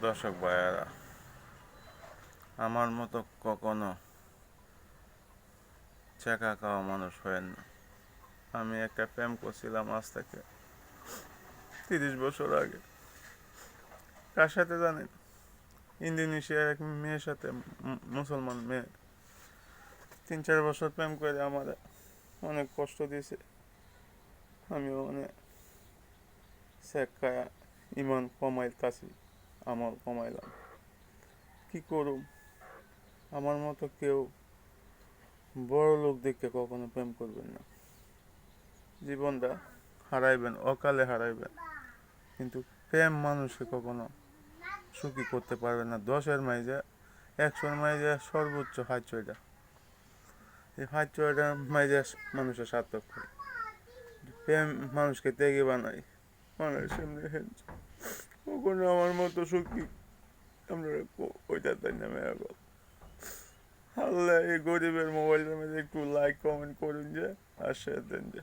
দর্শক ভাইয়ারা, আমার মতো কখনো চেকা খাওয়া মানুষ হয় না। আমি একটা প্রেম করছিলাম আজ থেকে 30 বছর আগে। কার সাথে জানেন? ইন্দোনেশিয়ার এক মেয়ের সাথে, মুসলমান মেয়ে। 3-4 বছর প্রেম করে আমার অনেক কষ্ট দিয়েছে। আমিও অনেক শেখায় ইমান কমাইতাছি, আমল কমাইলাম। কি করুম? আমার মতো কেউ বড় লোক দেখে কখনো প্রেম করবেন না। জীবনটা হারাইবেন, অকালে হারাইবেন, কিন্তু প্রেম মানুষকে কখনো সুখী করতে পারবে না। 10-এর মাইজে 100-এর মাইজে সর্বোচ্চ 5-6টা। এই 5-6টার মাইজে মানুষের সার্থক হয়। প্রেম মানুষকে ত্যাগী বানায়, মানুষের সামনে কখনো আমার মতো সুখী আমরা ওইটা তাই নামে এখন। আল্লাহ, এই গরিবের মোবাইলের মধ্যে একটু লাইক কমেন্ট করুন যে, আর শেয়ার দেন যে।